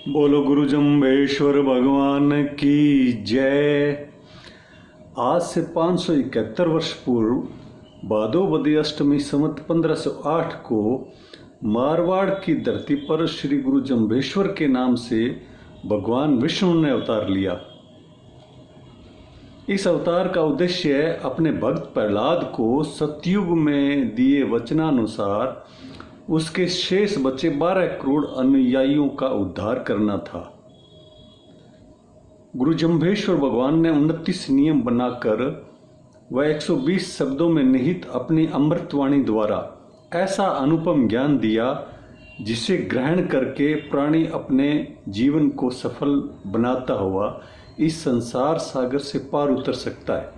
बोलो गुरु जम्बेश्वर भगवान की जय। आज से 571 वर्ष पूर्व भादोबदी अष्टमी संवत 1508 को मारवाड़ की धरती पर श्री गुरु जम्बेश्वर के नाम से भगवान विष्णु ने अवतार लिया। इस अवतार का उद्देश्य है अपने भक्त प्रहलाद को सतयुग में दिए वचनानुसार उसके शेष बचे 12 करोड़ अनुयायियों का उद्धार करना था। गुरु जम्बेश्वर भगवान ने 29 नियम बनाकर व 120 शब्दों में निहित अपनी अमृतवाणी द्वारा ऐसा अनुपम ज्ञान दिया जिसे ग्रहण करके प्राणी अपने जीवन को सफल बनाता हुआ इस संसार सागर से पार उतर सकता है।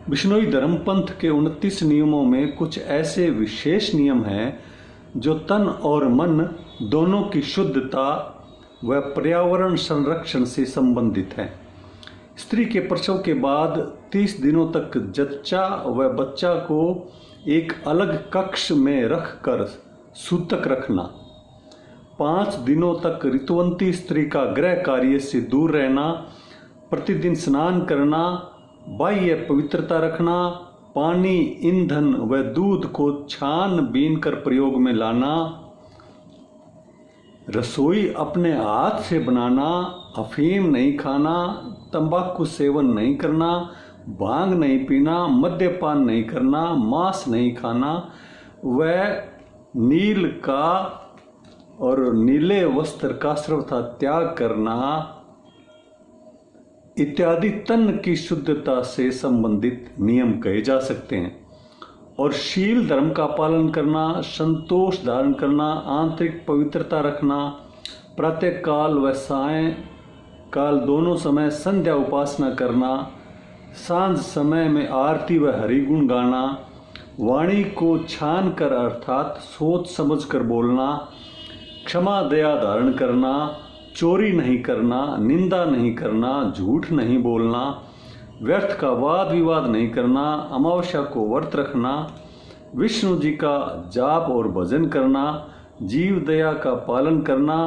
विष्णुई धर्म पंथ के 29 नियमों में कुछ ऐसे विशेष नियम हैं जो तन और मन दोनों की शुद्धता व पर्यावरण संरक्षण से संबंधित हैं। स्त्री के प्रसव के बाद 30 दिनों तक जच्चा व बच्चा को एक अलग कक्ष में रखकर सूतक रखना, 5 दिनों तक ऋतुवंती स्त्री का गृह कार्य से दूर रहना, प्रतिदिन स्नान करना, बाह्य पवित्रता रखना, पानी, ईंधन व दूध को छान बीन कर प्रयोग में लाना, रसोई अपने हाथ से बनाना, अफीम नहीं खाना, तंबाकू सेवन नहीं करना, भांग नहीं पीना, मद्यपान नहीं करना, मांस नहीं खाना व नील का और नीले वस्त्र का सर्वथा त्याग करना इत्यादि तन की शुद्धता से संबंधित नियम कहे जा सकते हैं। और शील धर्म का पालन करना, संतोष धारण करना, आंतरिक पवित्रता रखना, प्रातः काल व सायं काल दोनों समय संध्या उपासना करना, सांझ समय में आरती व हरिगुण गाना, वाणी को छान कर अर्थात सोच समझ कर बोलना, क्षमा दया धारण करना, चोरी नहीं करना, निंदा नहीं करना, झूठ नहीं बोलना, व्यर्थ का वाद विवाद नहीं करना, अमावस्या को व्रत रखना, विष्णु जी का जाप और भजन करना, जीव दया का पालन करना,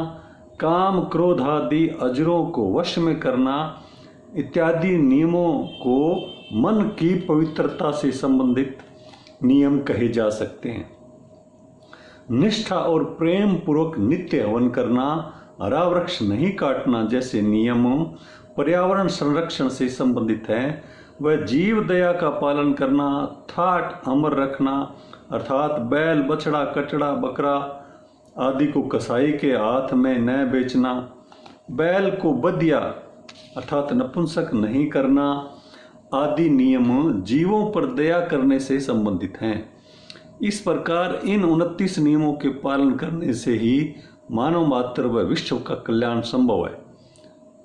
काम क्रोध आदि अजरों को वश में करना इत्यादि नियमों को मन की पवित्रता से संबंधित नियम कहे जा सकते हैं। निष्ठा और प्रेम पूर्वक नित्य हवन करना, हरा वृक्ष नहीं काटना जैसे नियमों पर्यावरण संरक्षण से संबंधित हैं। वह जीव दया का पालन करना, ठाठ अमर रखना अर्थात बैल, बछड़ा, कचड़ा, बकरा आदि को कसाई के हाथ में न बेचना, बैल को बधिया अर्थात नपुंसक नहीं करना आदि नियम जीवों पर दया करने से संबंधित हैं। इस प्रकार इन 29 नियमों के पालन करने से ही मानव मात्र व विश्व का कल्याण संभव है।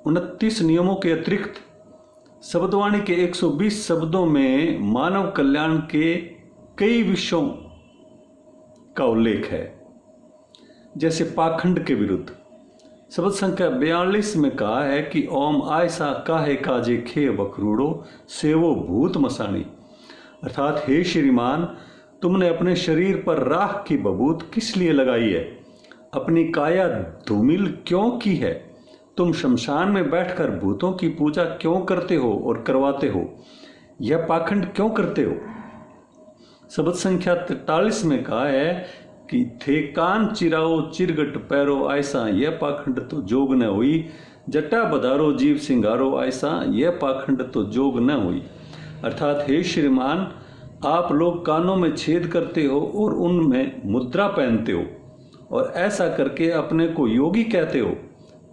29 नियमों के अतिरिक्त शब्दवाणी के 120 शब्दों में मानव कल्याण के कई विषयों का उल्लेख है। जैसे पाखंड के विरुद्ध शब्द संख्या 42 में कहा है कि ओम आयसा काहे काजे खे बखरूड़ो सेवो भूत मसाणी अर्थात हे श्रीमान, तुमने अपने शरीर पर राख की बबूत किस लिए लगाई है, अपनी काया धूमिल क्यों की है, तुम शमशान में बैठकर भूतों की पूजा क्यों करते हो और करवाते हो, यह पाखंड क्यों करते हो। शब्द संख्या 43 में कहा है कि थे कान चिराओ चिरगट पैरो ऐसा यह पाखंड तो जोग न हुई, जटा बधारो जीव सिंगारो ऐसा यह पाखंड तो जोग न हुई अर्थात हे श्रीमान, आप लोग कानों में छेद करते हो और उनमें मुद्रा पहनते हो और ऐसा करके अपने को योगी कहते हो,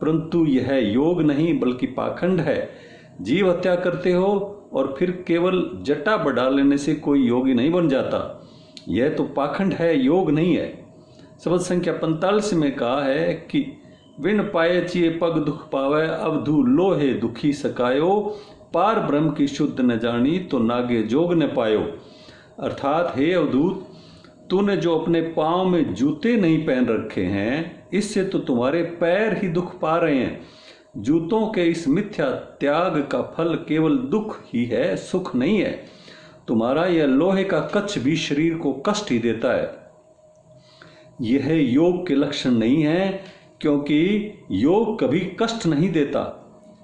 परंतु यह योग नहीं बल्कि पाखंड है। जीव हत्या करते हो और फिर केवल जटा बढ़ा लेने से कोई योगी नहीं बन जाता, यह तो पाखंड है, योग नहीं है। शब्द संख्या 45 में कहा है कि विन पाए चिए पग दुख पावे, अवधु लोहे दुखी सकायो, पार ब्रह्म की शुद्ध न जानी तो नागे जोग न पायो अर्थात हे अवधूत, तूने जो अपने पांव में जूते नहीं पहन रखे हैं इससे तो तुम्हारे पैर ही दुख पा रहे हैं। जूतों के इस मिथ्या त्याग का फल केवल दुख ही है, सुख नहीं है। तुम्हारा यह लोहे का कच्छ भी शरीर को कष्ट ही देता है। यह योग के लक्षण नहीं है, क्योंकि योग कभी कष्ट नहीं देता,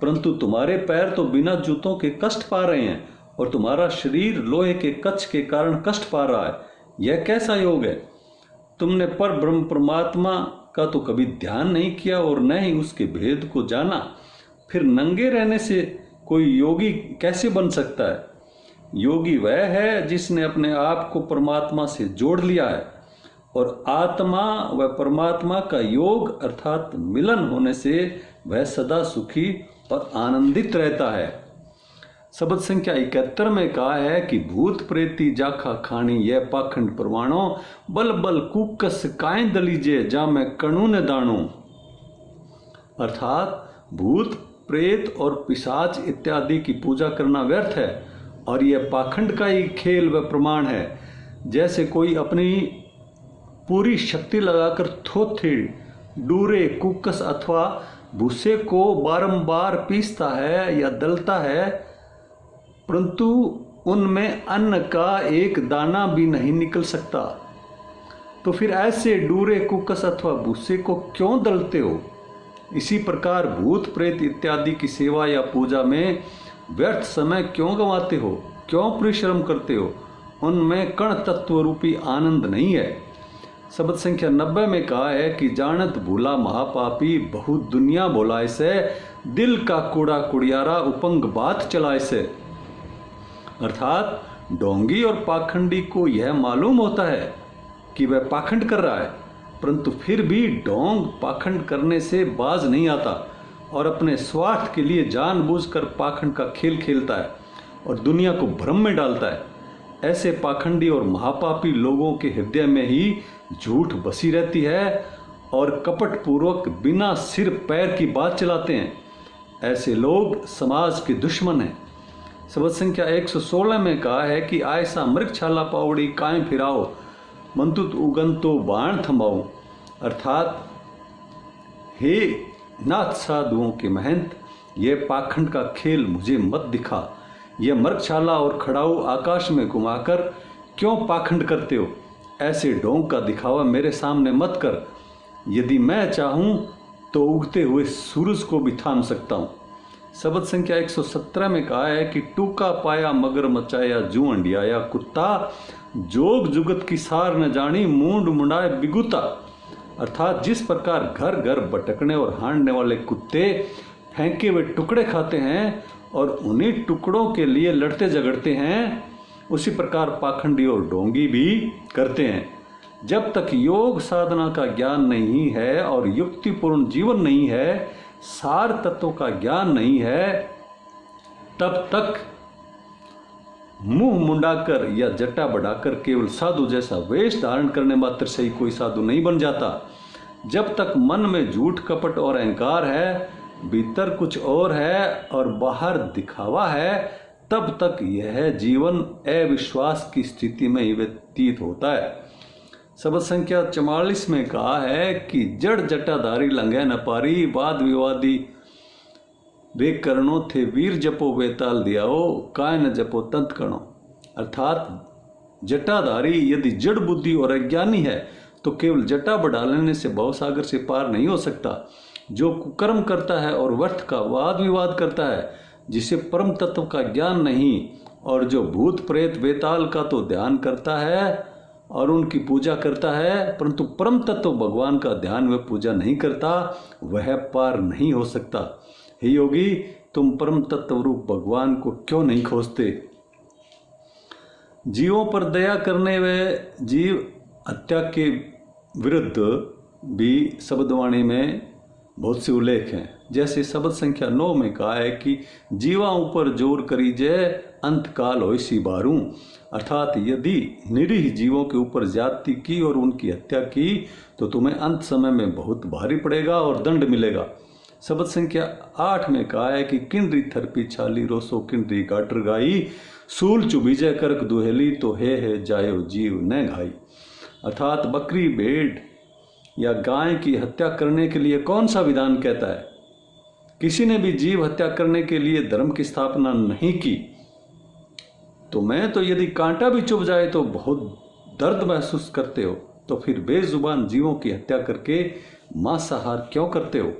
परंतु तुम्हारे पैर तो बिना जूतों के कष्ट पा रहे हैं और तुम्हारा शरीर लोहे के कच्च के कारण कष्ट पा रहा है। यह कैसा योग है? तुमने पर ब्रह्म परमात्मा का तो कभी ध्यान नहीं किया और न ही उसके भेद को जाना। फिर नंगे रहने से कोई योगी कैसे बन सकता है? योगी वह है जिसने अपने आप को परमात्मा से जोड़ लिया है और आत्मा व परमात्मा का योग अर्थात मिलन होने से वह सदा सुखी और आनंदित रहता है। शब्द संख्या 71 में कहा है कि भूत प्रेती जाखा खानी यह पाखंड परवाणो बल बल कुकस काय दलीजे जा मैं कणु न दाणो। अर्थात भूत प्रेत और पिशाच इत्यादि की पूजा करना व्यर्थ है और यह पाखंड का ही खेल व प्रमाण है। जैसे कोई अपनी पूरी शक्ति लगाकर थोथे, डूरे, कुकस अथवा भूसे को बारंबार पीसता है या दलता है, परंतु उनमें अन्न का एक दाना भी नहीं निकल सकता, तो फिर ऐसे डूरे, कुकस अथवा भूसे को क्यों दलते हो? इसी प्रकार भूत प्रेत इत्यादि की सेवा या पूजा में व्यर्थ समय क्यों गंवाते हो? क्यों परिश्रम करते हो? उनमें कण तत्व रूपी आनंद नहीं है। शब्द संख्या 90 में कहा है कि जानत भूला महापापी बहुत दुनिया बोलाए से दिल का कूड़ा कुड़ियारा उपंग बात चलाए से। अर्थात डोंगी और पाखंडी को यह मालूम होता है कि वह पाखंड कर रहा है, परंतु फिर भी डोंग पाखंड करने से बाज नहीं आता और अपने स्वार्थ के लिए जानबूझकर पाखंड का खेल खेलता है और दुनिया को भ्रम में डालता है। ऐसे पाखंडी और महापापी लोगों के हृदय में ही झूठ बसी रहती है और कपट पूर्वक बिना सिर पैर की बात चलाते हैं। ऐसे लोग समाज के दुश्मन हैं। शब्द संख्या 116 में कहा है कि आयसा मृग छाला पावड़ी कायम फिराओ मंतुत उगंतो बाण थमाओ। अर्थात हे नाथ साधुओं के महंत, यह पाखंड का खेल मुझे मत दिखा। यह मृगशाला और खड़ाऊ आकाश में घुमाकर क्यों पाखंड करते हो? ऐसे ढोंग का दिखावा मेरे सामने मत कर। यदि मैं चाहूं तो उगते हुए सूरज को भी थाम सकता हूं। शब्द संख्या 117 में कहा है कि टूका पाया मगर मचाया जू अंडियाया कुत्ता जोग जुगत की सार न जानी मूंड मुंडाए बिगुता। अर्थात जिस प्रकार घर घर भटकने और हांडने वाले कुत्ते फेंके हुए टुकड़े खाते हैं और उन्हीं टुकड़ों के लिए लड़ते झगड़ते हैं, उसी प्रकार पाखंडी और ढोंगी भी करते हैं। जब तक योग साधना का ज्ञान नहीं है और युक्तिपूर्ण जीवन नहीं है, सार तत्वों का ज्ञान नहीं है, तब तक मुंह मुंडाकर या जटा बढ़ाकर केवल साधु जैसा वेश धारण करने मात्र से ही कोई साधु नहीं बन जाता। जब तक मन में झूठ कपट और अहंकार है, भीतर कुछ और है और बाहर दिखावा है, तब तक यह जीवन अविश्वास की स्थिति में ही व्यतीत होता है। शब्द संख्या 44 में कहा है कि जड़ जटाधारी लंघे न पारी वाद विवादी वे करणो थे वीर जपो बेताल दियाओ काय न जपो तंत कणो। अर्थात जटाधारी यदि जड़ बुद्धि और अज्ञानी है तो केवल जटा बढ़ा लेने से भवसागर से पार नहीं हो सकता। जो कुकर्म करता है और व्यर्थ का वाद विवाद करता है, जिसे परम तत्व का ज्ञान नहीं, और जो भूत प्रेत बेताल का तो ध्यान करता है और उनकी पूजा करता है, परंतु परम तत्व भगवान का ध्यान व पूजा नहीं करता, वह पार नहीं हो सकता। हे योगी, तुम परम तत्व रूप भगवान को क्यों नहीं खोजते? जीवों पर दया करने व जीव हत्या के विरुद्ध भी शब्दवाणी में बहुत से उल्लेख हैं। जैसे शब्द संख्या 9 में कहा है कि जीवा ऊपर जोर करी जय अंत काल होय सी बारूं। अर्थात यदि निरीह जीवों के ऊपर ज्यादती की और उनकी हत्या की तो तुम्हें अंत समय में बहुत भारी पड़ेगा और दंड मिलेगा। शब्द संख्या 8 में कहा है कि किंडरी थरपी छाली रोसो किंडरी गाटर गाई सूल चुभीजय करक दुहेली तो है जायो जीव न घाई। अर्थात बकरी भेड़ या गाय की हत्या करने के लिए कौन सा विधान कहता है? किसी ने भी जीव हत्या करने के लिए धर्म की स्थापना नहीं की। तो मैं तो यदि कांटा भी चुभ जाए तो बहुत दर्द महसूस करते हो, तो फिर बेजुबान जीवों की हत्या करके मांसाहार क्यों करते हो?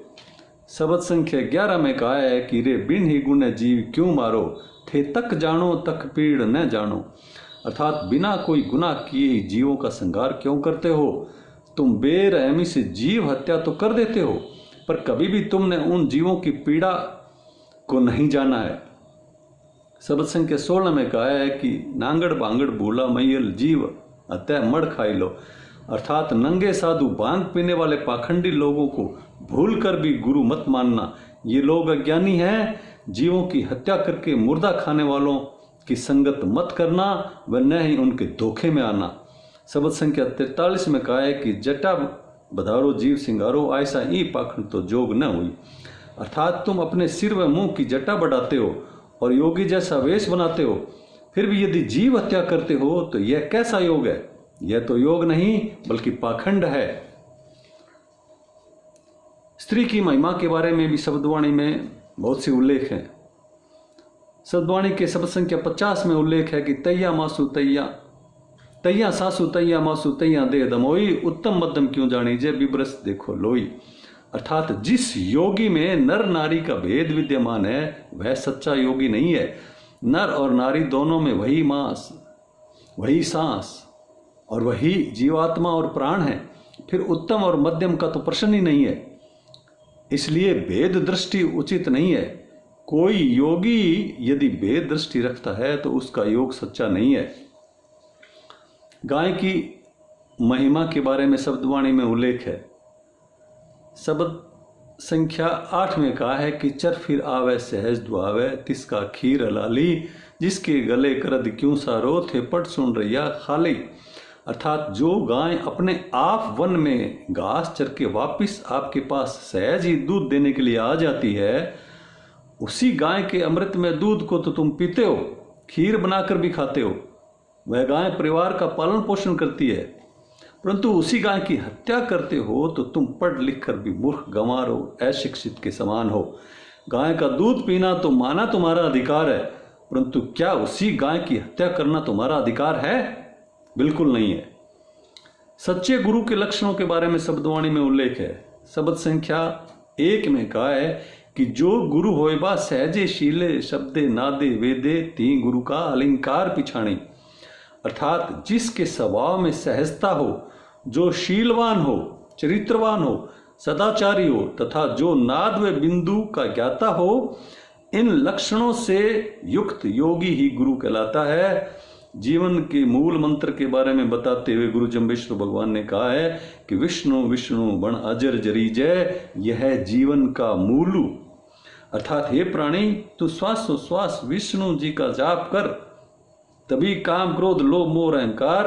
शब्द संख्या 11 में कहा है कि रे बिन ही गुण जीव क्यों मारो, थे तक जानो तक पीड़ न जानो। अर्थात बिना कोई गुनाह किए ही जीवों का संहार क्यों करते हो? तुम बेरहमी से जीव हत्या तो कर देते हो, पर कभी भी तुमने उन जीवों की पीड़ा को नहीं जाना है। शब्द संख्या 16 में कहा है कि नांगड़ बांगड़ भूला मैयल जीव अतः मड़ खाई लो। अर्थात नंगे साधु भांग पीने वाले पाखंडी लोगों को भूल कर भी गुरु मत मानना। ये लोग अज्ञानी हैं। जीवों की हत्या करके मुर्दा खाने वालों की संगत मत करना व न ही उनके धोखे में आना। शब्द संख्या 43 में कहा है कि जटा बधारो जीव सिंगारो, ऐसा ही पाखंड तो जोग न हुई। अर्थात तुम अपने सिर व मुंह की जटा बढ़ाते हो और योगी जैसा वेश बनाते हो, फिर भी यदि जीव हत्या करते हो तो यह कैसा योग है? यह तो योग नहीं बल्कि पाखंड है। स्त्री की महिमा के बारे में भी शब्दवाणी में बहुत से उल्लेख हैं। शब्दवाणी के शब्द संख्या 50 में उल्लेख है कि तैया मासु तैया सासु तैया मासु तैया दे दमोई, उत्तम मध्यम क्यों जानी जय विब्रस देखो लोई। अर्थात जिस योगी में नर नारी का भेद विद्यमान है वह सच्चा योगी नहीं है। नर और नारी दोनों में वही मांस, वही सांस और वही जीवात्मा और प्राण है। फिर उत्तम और मध्यम का तो प्रश्न ही नहीं है। इसलिए भेद दृष्टि उचित नहीं है। कोई योगी यदि भेद दृष्टि रखता है तो उसका योग सच्चा नहीं है। गाय की महिमा के बारे में शब्दवाणी में उल्लेख है। शब्द संख्या 8 में कहा है कि चर फिर आवे सहज दुआवे, तिसका खीर हलाली, जिसके गले करद क्यों सारो, थे पट सुन रैया खाली। अर्थात जो गाय अपने आप वन में घास चर के वापिस आपके पास सहज ही दूध देने के लिए आ जाती है, उसी गाय के अमृत में दूध को तो तुम पीते हो, खीर बनाकर भी खाते हो। वह गाय परिवार का पालन पोषण करती है, परंतु उसी गाय की हत्या करते हो तो तुम पढ़ लिख कर भी मूर्ख गंवार हो, अशिक्षित के समान हो। गाय का दूध पीना तो माना तुम्हारा अधिकार है, परंतु क्या उसी गाय की हत्या करना तुम्हारा अधिकार है? बिल्कुल नहीं है। सच्चे गुरु के लक्षणों के बारे में शब्दवाणी में उल्लेख है। शब्द संख्या 1 में कहा है कि जो गुरु होएबा सहजे शीले, शब्दे नादे वेदे, ती गुरु का अलंकार पिछाणी। अर्थात जिसके स्वभाव में सहजता हो, जो शीलवान हो, चरित्रवान हो, सदाचारी हो तथा जो नाद व बिंदु का ज्ञाता हो, इन लक्षणों से युक्त योगी ही गुरु कहलाता है। जीवन के मूल मंत्र के बारे में बताते हुए गुरु जम्बेश्वर भगवान ने कहा है कि विष्णु विष्णु बण अजर जरी जय, यह जीवन का मूलू। अर्थात हे प्राणी, तू श्वासोश्वास विष्णु जी का जाप कर, तभी काम क्रोध लोभ मोह अहंकार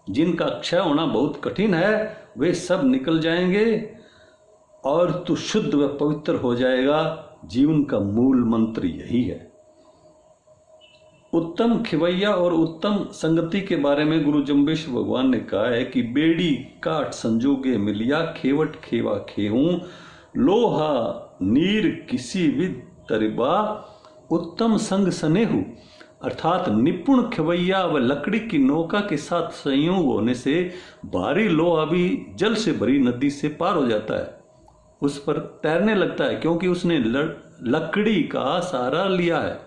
जिनका क्षय होना बहुत कठिन है वे सब निकल जाएंगे और तू शुद्ध व पवित्र हो जाएगा। जीवन का मूल मंत्र यही है। उत्तम खिवैया और उत्तम संगति के बारे में गुरु जम्बेश्वर भगवान ने कहा है कि बेड़ी काट संजोगे मिलिया, खेवट खेवा खेहूं, लोहा नीर किसी विद तरिबा, उत्तम संग सनेहू। अर्थात निपुण खिवैया व लकड़ी की नौका के साथ संयोग होने से भारी लोहा भी जल से भरी नदी से पार हो जाता है, उस पर तैरने लगता है, क्योंकि उसने लकड़ी का सहारा लिया है।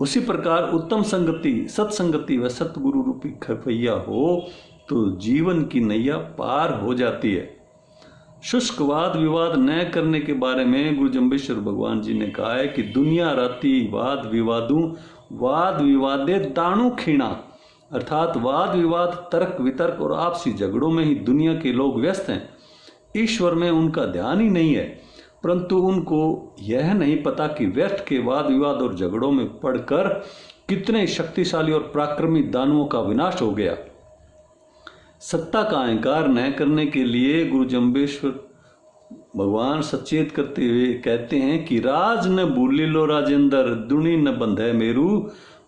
उसी प्रकार उत्तम संगति, सत्संगति व सतगुरु रूपी खिवैया हो तो जीवन की नैया पार हो जाती है। शुष्क वाद विवाद न करने के बारे में गुरु जम्बेश्वर भगवान जी ने कहा है कि दुनिया राती वाद विवादू, वाद विवादे दाणु खीणा। अर्थात वाद विवाद, तर्क वितर्क और आपसी झगड़ों में ही दुनिया के लोग व्यस्त हैं। ईश्वर में उनका ध्यान ही नहीं है, परंतु उनको यह नहीं पता कि व्यर्थ के वाद विवाद और झगड़ों में पड़कर कितने शक्तिशाली और पराक्रमी दानवों का विनाश हो गया। सत्ता का अहंकार न करने के लिए गुरु जम्बेश्वर भगवान सचेत करते हुए कहते हैं कि राज न भूली लो राजेंद्र, दुनी न बंधे मेरू,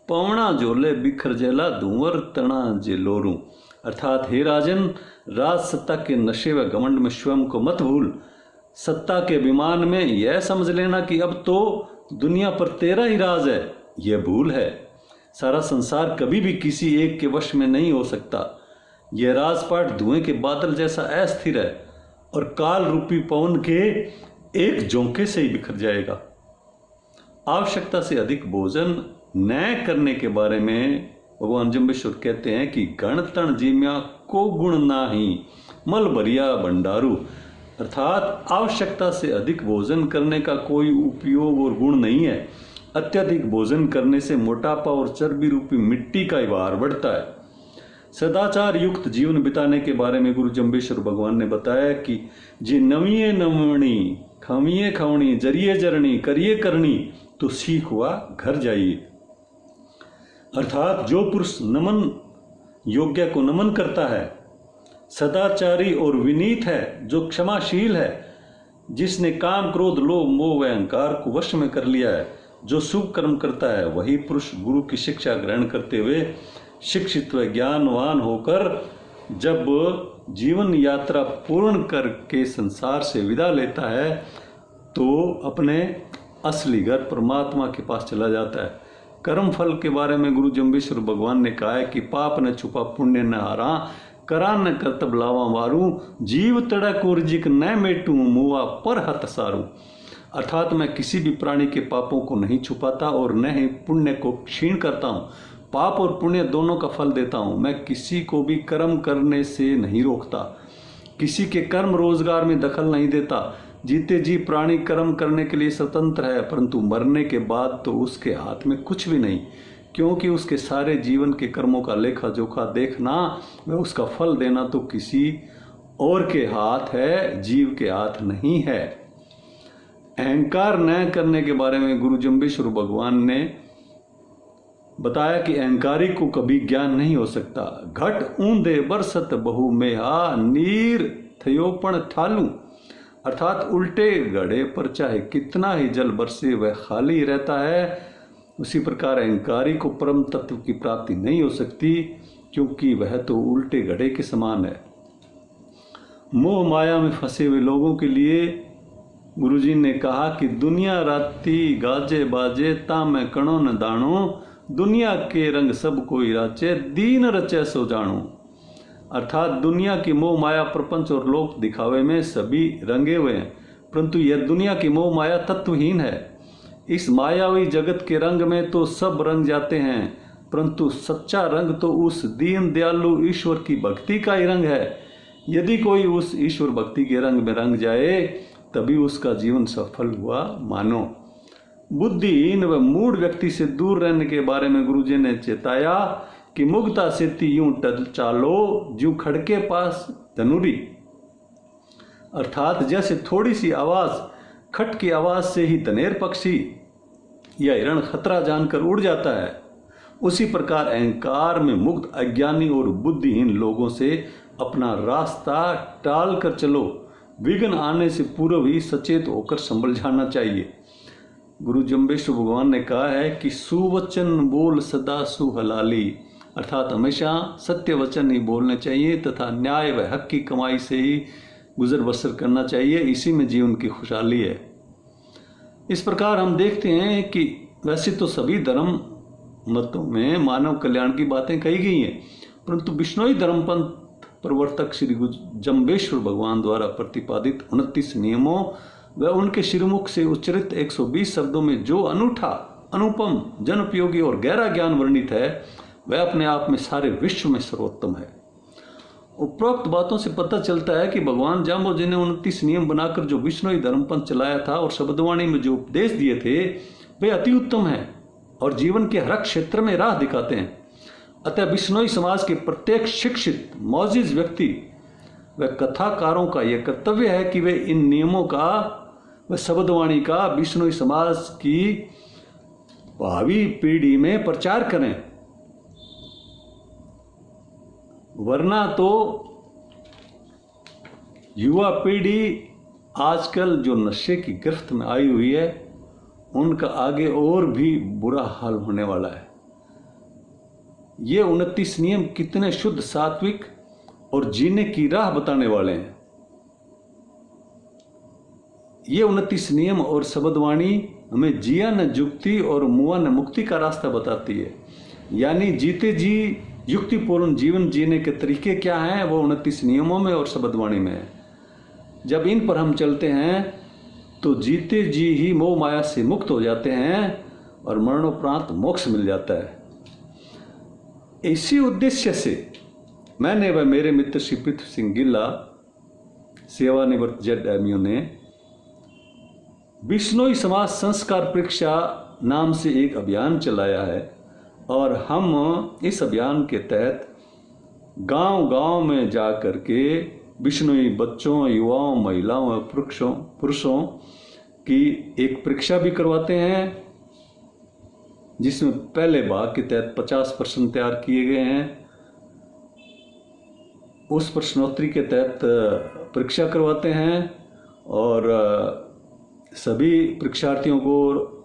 पवना झोले बिखर जेला, धुंवर तना जे लोरू। अर्थात हे राजन, राज सत्ता के नशे व घमंड में स्वयं को मत भूल। सत्ता के अभिमान में यह समझ लेना कि अब तो दुनिया पर तेरा ही राज है, यह भूल है। सारा संसार कभी भी किसी एक के वश में नहीं हो सकता। यह राजपाट धुएं के बादल जैसा अस्थिर है और काल रूपी पवन के एक झोंके से ही बिखर जाएगा। आवश्यकता से अधिक भोजन न करने के बारे में भगवान जम्बेश्वर कहते हैं कि गण तण जीम्या को गुण नाही मल भरिया भंडारू, अर्थात आवश्यकता से अधिक भोजन करने का कोई उपयोग और गुण नहीं है। अत्यधिक भोजन करने से मोटापा और चर्बी रूपी मिट्टी का ही भार बढ़ता है। सदाचार युक्त जीवन बिताने के बारे में गुरु जम्बेश्वर भगवान ने बताया कि जे नविये नवणी खमिये खवणी जरिए जरणी करिए करनी तो सीख हुआ घर जाइए, अर्थात जो पुरुष नमन योग्य को नमन करता है, सदाचारी और विनीत है, जो क्षमाशील है, जिसने काम क्रोध लोभ मोह व अहंकार को वश में कर लिया है, जो शुभ कर्म करता है, वही पुरुष गुरु की शिक्षा ग्रहण करते हुए शिक्षित व ज्ञानवान होकर जब जीवन यात्रा पूर्ण करके संसार से विदा लेता है तो अपने असली घर परमात्मा के पास चला जाता है। कर्म फल के बारे में गुरु जम्बेश्वर भगवान ने कहा है कि पाप न छुपा पुण्य न हारा, करा न करतब लावा मारू, जीव तड़क उर्जिक न मेटू मुआ पर हत सारू, अर्थात मैं किसी भी प्राणी के पापों को नहीं छुपाता और न ही पुण्य को क्षीण करता हूँ। पाप और पुण्य दोनों का फल देता हूँ। मैं किसी को भी कर्म करने से नहीं रोकता, किसी के कर्म रोजगार में दखल नहीं देता। जीते जी प्राणी कर्म करने के लिए स्वतंत्र है, परंतु मरने के बाद तो उसके हाथ में कुछ भी नहीं, क्योंकि उसके सारे जीवन के कर्मों का लेखा जोखा देखना व उसका फल देना तो किसी और के हाथ है, जीव के हाथ नहीं है। अहंकार न करने के बारे में गुरु जम्बेश्वर भगवान ने बताया कि अहंकारी को कभी ज्ञान नहीं हो सकता। घट ऊंधे बरसत बहु मेहा नीर थयोपण ठालू, अर्थात उल्टे घड़े पर चाहे कितना ही जल बरसे वह खाली रहता है, उसी प्रकार अहंकारी को परम तत्व की प्राप्ति नहीं हो सकती, क्योंकि वह तो उल्टे घड़े के समान है। मोह माया में फंसे हुए लोगों के लिए गुरुजी ने कहा कि दुनिया राती गाजे बाजे ता मैं कणो न दाणो, दुनिया के रंग सब कोई राचे दीन रचे सो जानो, अर्थात दुनिया की मोह माया प्रपंच और लोक दिखावे में सभी रंगे हुए हैं, परंतु यह दुनिया की मोह माया तत्वहीन है। इस मायावी जगत के रंग में तो सब रंग जाते हैं, परंतु सच्चा रंग तो उस दीन दयालु ईश्वर की भक्ति का ही रंग है। यदि कोई उस ईश्वर भक्ति के रंग में रंग जाए तभी उसका जीवन सफल हुआ मानो। बुद्धिहीन व मूढ़ व्यक्ति से दूर रहने के बारे में गुरुजी ने चेताया कि मुग्धा सेती यूं टल चालो ज्यों खड़के पास धनुरी, अर्थात जैसे थोड़ी सी आवाज, खट की आवाज से ही धनेर पक्षी या हिरण खतरा जानकर उड़ जाता है, उसी प्रकार अहंकार में मुक्त अज्ञानी और बुद्धिहीन लोगों से अपना रास्ता टाल कर चलो। विघ्न आने से पूर्व ही सचेत होकर संभल जाना चाहिए। गुरु जम्बेश्वर भगवान ने कहा है कि सुवचन बोल सदा सुहलाली, अर्थात हमेशा सत्य वचन ही बोलने चाहिए तथा न्याय व हक की कमाई से ही गुजर बसर करना चाहिए, इसी में जीवन की खुशहाली है। इस प्रकार हम देखते हैं कि वैसे तो सभी धर्म मतों में मानव कल्याण की बातें कही गई हैं, परंतु बिश्नोई धर्मपंथ प्रवर्तक श्री गुरु जम्बेश्वर भगवान द्वारा प्रतिपादित 29 नियमों व उनके श्रीमुख से उच्चरित 120 शब्दों में जो अनूठा, अनुपम, जनोपयोगी और गहरा ज्ञान वर्णित है वह अपने आप में सारे विश्व में सर्वोत्तम है। उपरोक्त बातों से पता चलता है कि भगवान जाम्बोजी ने 29 नियम बनाकर जो बिश्नोई धर्मपंथ चलाया था और शब्दवाणी में जो उपदेश दिए थे वे अति उत्तम हैं और जीवन के हर क्षेत्र में राह दिखाते हैं। अतः बिश्नोई समाज के प्रत्येक शिक्षित मौजिज व्यक्ति व कथाकारों का यह कर्तव्य है कि वे इन नियमों का व शब्दवाणी का बिश्नोई समाज की भावी पीढ़ी में प्रचार करें, वरना तो युवा पीढ़ी आजकल जो नशे की गिरफ्त में आई हुई है उनका आगे और भी बुरा हाल होने वाला है। ये 29 नियम कितने शुद्ध, सात्विक और जीने की राह बताने वाले हैं। ये 29 नियम और शब्दवाणी हमें जिया न जुक्ति और मुआ न मुक्ति का रास्ता बताती है, यानी जीते जी युक्तिपूर्ण जीवन जीने के तरीके क्या हैं, वो 29 नियमों में और शब्दवाणी में है। जब इन पर हम चलते हैं तो जीते जी ही मोह माया से मुक्त हो जाते हैं और मरणोपरांत मोक्ष मिल जाता है। इसी उद्देश्य से मैंने व मेरे मित्र श्री पृथ्वी सिंह गिल्ला, सेवानिवृत्त ZMU ने बिश्नोई समाज संस्कार परीक्षा नाम से एक अभियान चलाया है और हम इस अभियान के तहत गांव-गांव में जा कर के बिश्नोई बच्चों, युवाओं, महिलाओं और पुरुषों की एक परीक्षा भी करवाते हैं, जिसमें पहले भाग के तहत 50 प्रश्न तैयार किए गए हैं। उस प्रश्नोत्तरी के तहत परीक्षा करवाते हैं और सभी परीक्षार्थियों को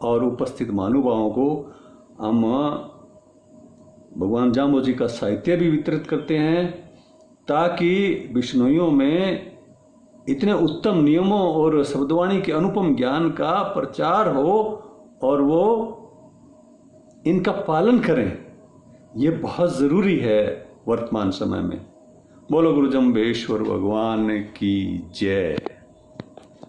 और उपस्थित महानुभावों को हम भगवान जाम्बो का साहित्य भी वितरित करते हैं, ताकि बिश्नोइयों में इतने उत्तम नियमों और शब्दवाणी के अनुपम ज्ञान का प्रचार हो और वो इनका पालन करें। ये बहुत ज़रूरी है वर्तमान समय में। बोलो गुरु जम्बेश्वर भगवान की जय।